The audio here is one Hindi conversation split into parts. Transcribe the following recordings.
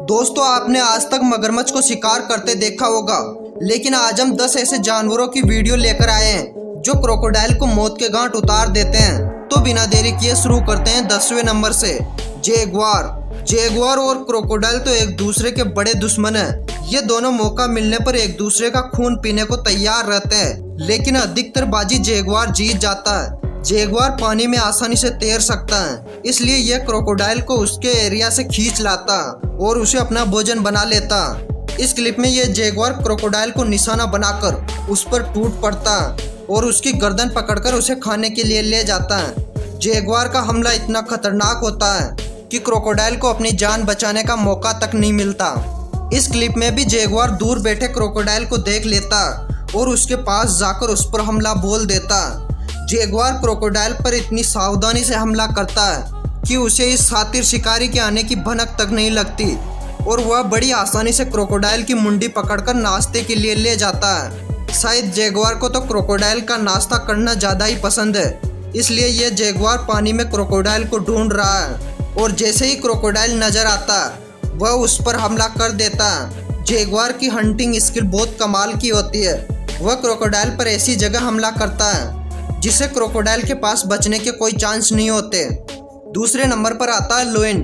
दोस्तों, आपने आज तक मगरमच्छ को शिकार करते देखा होगा, लेकिन आज हम 10 ऐसे जानवरों की वीडियो लेकर आए हैं जो क्रोकोडाइल को मौत के घाट उतार देते हैं। तो बिना देरी किए शुरू करते हैं 10वें नंबर से। जैगुआर और क्रोकोडाइल तो एक दूसरे के बड़े दुश्मन हैं। ये दोनों मौका मिलने पर एक दूसरे का खून पीने को तैयार रहते हैं, लेकिन अधिकतर बाजी जैगुआर जीत जाता है। जैगुआर पानी में आसानी से तैर सकता है, इसलिए यह क्रोकोडाइल को उसके एरिया से खींच लाता और उसे अपना भोजन बना लेता। इस क्लिप में यह जैगुआर क्रोकोडाइल को निशाना बनाकर उस पर टूट पड़ता और उसकी गर्दन पकड़कर उसे खाने के लिए ले जाता है। जैगुआर का हमला इतना खतरनाक होता है कि क्रोकोडाइल को अपनी जान बचाने का मौका तक नहीं मिलता। इस क्लिप में भी जैगुआर दूर बैठे क्रोकोडाइल को देख लेता और उसके पास जाकर उस पर हमला बोल देता। जैगुआर क्रोकोडाइल पर इतनी सावधानी से हमला करता है कि उसे इस शातिर शिकारी के आने की भनक तक नहीं लगती और वह बड़ी आसानी से क्रोकोडाइल की मुंडी पकड़कर नाश्ते के लिए ले जाता है। शायद जैगुआर को तो क्रोकोडाइल का नाश्ता करना ज़्यादा ही पसंद है, इसलिए यह जैगुआर पानी में क्रोकोडाइल को ढूंढ रहा है और जैसे ही क्रोकोडाइल नजर आता वह उस पर हमला कर देता। जैगुआर की हंटिंग स्किल बहुत कमाल की होती है। वह क्रोकोडाइल पर ऐसी जगह हमला करता है जिससे क्रोकोडाइल के पास बचने के कोई चांस नहीं होते। दूसरे नंबर पर आता है लोइन।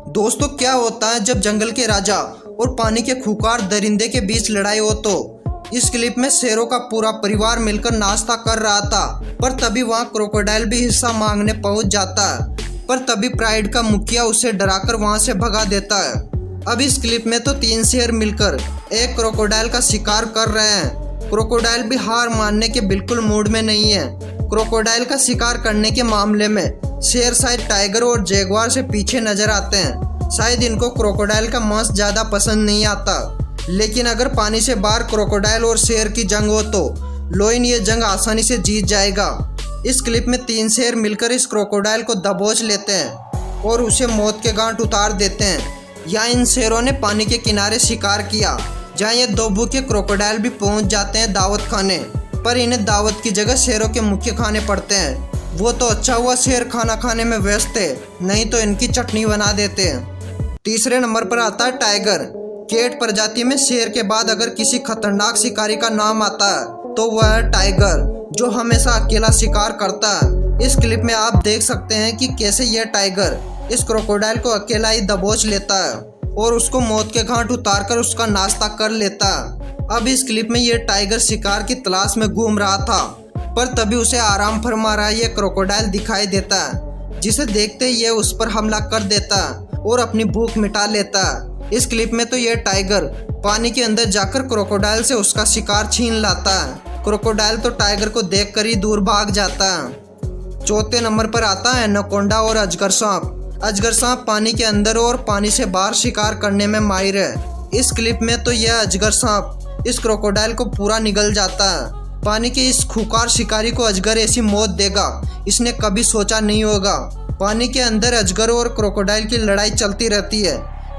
दोस्तों, क्या होता है जब जंगल के राजा और पानी के खूंखार दरिंदे के बीच लड़ाई हो। तो इस क्लिप में शेरों का पूरा परिवार मिलकर नाश्ता कर रहा था, पर तभी वहां क्रोकोडाइल भी हिस्सा मांगने पहुंच जाता है, पर तभी प्राइड का मुखिया उसे डराकर वहां से भगा देता है। अब इस क्लिप में तो 3 शेर मिलकर एक क्रोकोडाइल का शिकार कर रहे हैं। क्रोकोडाइल भी हार मानने के बिल्कुल मूड में नहीं है। क्रोकोडाइल का शिकार करने के मामले में शेर शायद टाइगर और जैगुआर से पीछे नजर आते हैं। शायद इनको क्रोकोडाइल का मांस ज़्यादा पसंद नहीं आता, लेकिन अगर पानी से बाहर क्रोकोडाइल और शेर की जंग हो तो लोइन ये जंग आसानी से जीत जाएगा। इस क्लिप में 3 शेर मिलकर इस क्रोकोडाइल को दबोच लेते हैं और उसे मौत के घाट उतार देते हैं। यहाँ इन शेरों ने पानी के किनारे शिकार किया, जहाँ ये 2 भूखे क्रोकोडाइल भी पहुँच जाते हैं दावत खाने, पर इन्हें दावत की जगह शेरों के मुख्य खाने पड़ते हैं। वो तो अच्छा हुआ शेर खाना खाने में व्यस्त थे, नहीं तो इनकी चटनी बना देते हैं। तीसरे नंबर पर आता है टाइगर। कैट प्रजाति में शेर के बाद अगर किसी खतरनाक शिकारी का नाम आता है तो वह है टाइगर, जो हमेशा अकेला शिकार करता है। इस क्लिप में आप देख सकते हैं कि कैसे यह टाइगर इस क्रोकोडाइल को अकेला ही दबोच लेता है और उसको मौत के घाट उतारकर उसका नाश्ता कर लेता। अब इस क्लिप में ये टाइगर शिकार की तलाश में घूम रहा था, पर तभी उसे आराम फरमा रहा ये क्रोकोडाइल दिखाई देता, जिसे देखते ही ये उस पर हमला कर देता और अपनी भूख मिटा लेता। इस क्लिप में तो ये टाइगर पानी के अंदर जाकर क्रोकोडाइल से उसका शिकार छीन लाता। क्रोकोडाइल तो टाइगर को देखकर ही दूर भाग जाता। चौथे नंबर पर आता है एनाकोंडा और अजगर सांप। अजगर सांप पानी के अंदर और पानी से बाहर शिकार करने में माहिर है। इस क्लिप में तो यह अजगर सांप इस क्रोकोडाइल को पूरा निगल जाता है। पानी के इस खूंखार शिकारी को अजगर ऐसी मौत देगा इसने कभी सोचा नहीं होगा। पानी के अंदर अजगर और क्रोकोडाइल की लड़ाई चलती रहती है।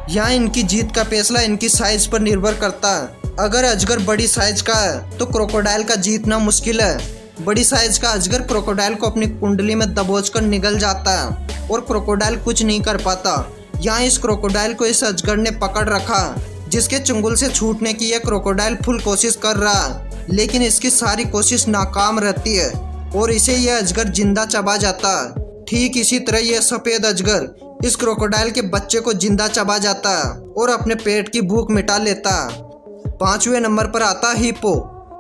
यहाँ इनकी जीत का फैसला इनकी साइज पर निर्भर करता है। अगर अजगर बड़ी साइज का है तो क्रोकोडाइल का जीतना मुश्किल है। बड़ी साइज का अजगर क्रोकोडाइल को अपनी कुंडली में दबोचकर निगल जाता है और क्रोकोडाइल कुछ नहीं कर पाता। यहाँ इस क्रोकोडाइल को इस अजगर ने पकड़ रखा, जिसके चंगुल से छूटने की यह क्रोकोडाइल फुल कोशिश कर रहा है, लेकिन इसकी सारी कोशिश नाकाम रहती है और इसे यह अजगर जिंदा चबा जाता है। ठीक इसी तरह यह सफ़ेद अजगर इस क्रोकोडाइल के बच्चे को जिंदा चबा जाता है और अपने पेट की भूख मिटा लेता। 5वें नंबर पर आता है हिप्पो।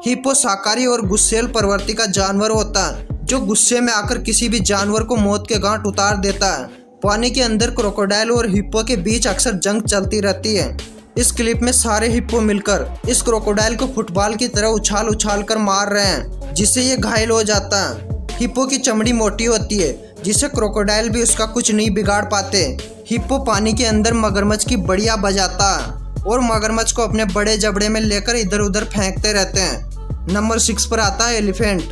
हिप्पो शाकाहारी और गुस्सैल प्रवृत्ति का जानवर होता है, जो गुस्से में आकर किसी भी जानवर को मौत के घाट उतार देता है। पानी के अंदर क्रोकोडाइल और हिप्पो के बीच अक्सर जंग चलती रहती है। इस क्लिप में सारे हिप्पो मिलकर इस क्रोकोडाइल को फुटबॉल की तरह उछाल उछाल कर मार रहे हैं, जिससे ये घायल हो जाता है। हिप्पो की चमड़ी मोटी होती है, जिससे क्रोकोडाइल भी उसका कुछ नहीं बिगाड़ पाते। हिप्पो पानी के अंदर मगरमच्छ की बढ़िया बजाता है और मगरमच्छ को अपने बड़े जबड़े में लेकर इधर उधर फेंकते रहते हैं। नंबर 6 पर आता है एलिफेंट।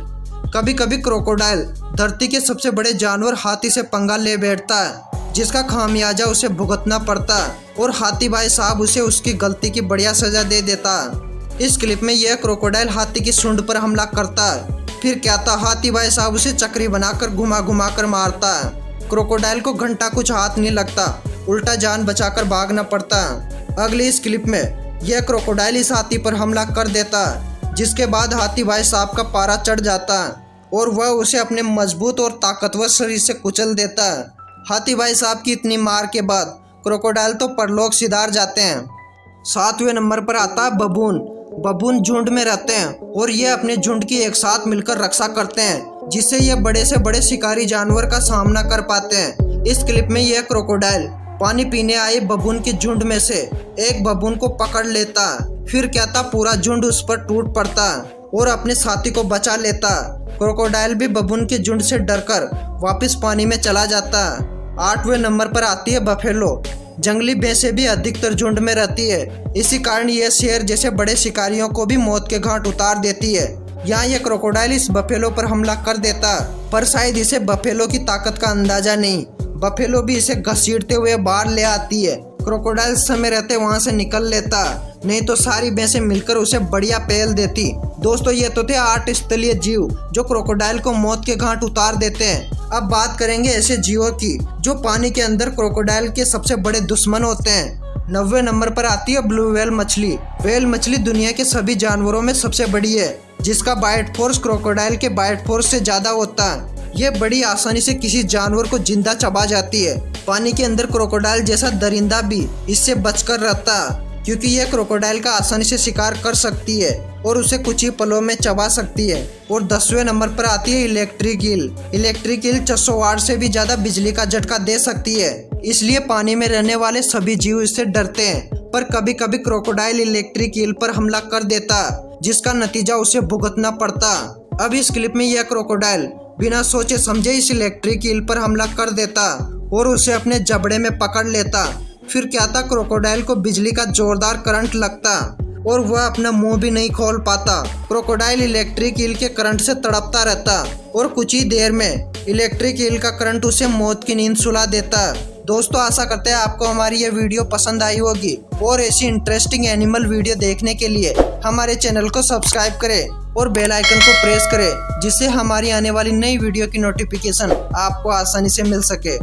कभी कभी क्रोकोडाइल धरती के सबसे बड़े जानवर हाथी से पंगा ले बैठता है, जिसका खामियाजा उसे भुगतना पड़ता है और हाथी भाई साहब उसे उसकी गलती की बढ़िया सजा दे देता है। इस क्लिप में यह क्रोकोडाइल हाथी की सूंड पर हमला करता है। फिर क्या था, हाथी भाई साहब उसे चक्री बनाकर घुमा घुमा कर मारता है। क्रोकोडाइल को घंटा कुछ हाथ नहीं लगता, उल्टा जान बचाकर भागना पड़ता है। अगली इस क्लिप में यह क्रोकोडाइल इस हाथी पर हमला कर देता है, जिसके बाद हाथी भाई साहब का पारा चढ़ जाता है और वह उसे अपने मजबूत और ताकतवर शरीर से कुचल देता है। हाथी भाई साहब की इतनी मार के बाद क्रोकोडाइल तो परलोक सिधार जाते हैं। 7वें नंबर पर आता है बबून। बबून झुंड में रहते हैं और ये अपने झुंड की एक साथ मिलकर रक्षा करते हैं, जिससे ये बड़े से बड़े शिकारी जानवर का सामना कर पाते हैं। इस क्लिप में यह क्रोकोडाइल पानी पीने आए बबून के झुंड में से एक बबून को पकड़ लेता है। फिर क्या था, पूरा झुंड उस पर टूट पड़ता है और अपने साथी को बचा लेता है। क्रोकोडाइल भी बबून के झुंड से डरकर वापस पानी में चला जाता है। 8वें नंबर पर आती है बफेलो। जंगली भैंसें भी अधिकतर झुंड में रहती है, इसी कारण यह शेर जैसे बड़े शिकारियों को भी मौत के घाट उतार देती है। यहाँ यह क्रोकोडाइल इस बफेलो पर हमला कर देता, पर शायद इसे बफेलो की ताकत का अंदाजा नहीं। बफेलो भी इसे घसीटते हुए बाहर ले आती है। क्रोकोडाइल समय रहते वहां से निकल लेता, नहीं तो सारी भैंसें मिलकर उसे बढ़िया पेल देती। दोस्तों, ये तो थे 8 स्थलीय जीव जो क्रोकोडाइल को मौत के घाट उतार देते हैं। अब बात करेंगे ऐसे जीवों की जो पानी के अंदर क्रोकोडाइल के सबसे बड़े दुश्मन होते हैं। 90वें नंबर पर आती है ब्लू व्हेल मछली। व्हेल मछली दुनिया के सभी जानवरों में सबसे बड़ी है, जिसका बाइट फोर्स क्रोकोडाइल के बाइट फोर्स से ज्यादा होता है। यह बड़ी आसानी से किसी जानवर को जिंदा चबा जाती है। पानी के अंदर क्रोकोडाइल जैसा दरिंदा भी इससे बचकर रहता है, क्योंकि यह क्रोकोडाइल का आसानी से शिकार कर सकती है और उसे कुछ ही पलों में चबा सकती है। और 10वें नंबर पर आती है इलेक्ट्रिक ईल। इलेक्ट्रिक ईल 600 वाट से भी ज्यादा बिजली का झटका दे सकती है, इसलिए पानी में रहने वाले सभी जीव इससे डरते हैं। पर कभी कभी क्रोकोडाइल इलेक्ट्रिक ईल पर हमला कर देता, जिसका नतीजा उसे भुगतना पड़ता। अब इस क्लिप में यह क्रोकोडाइल बिना सोचे समझे इस इलेक्ट्रिक ईल पर हमला कर देता और उसे अपने जबड़े में पकड़ लेता। फिर क्या था, क्रोकोडाइल को बिजली का जोरदार करंट लगता और वह अपना मुंह भी नहीं खोल पाता। क्रोकोडाइल इलेक्ट्रिक ईल के करंट से तड़पता रहता और कुछ ही देर में इलेक्ट्रिक ईल का करंट उसे मौत की नींद सुला देता। दोस्तों, आशा करते हैं आपको हमारी ये वीडियो पसंद आई होगी और ऐसी इंटरेस्टिंग एनिमल वीडियो देखने के लिए हमारे चैनल को सब्सक्राइब करें और बेल आइकन को प्रेस करें, जिससे हमारी आने वाली नई वीडियो की नोटिफिकेशन आपको आसानी से मिल सके।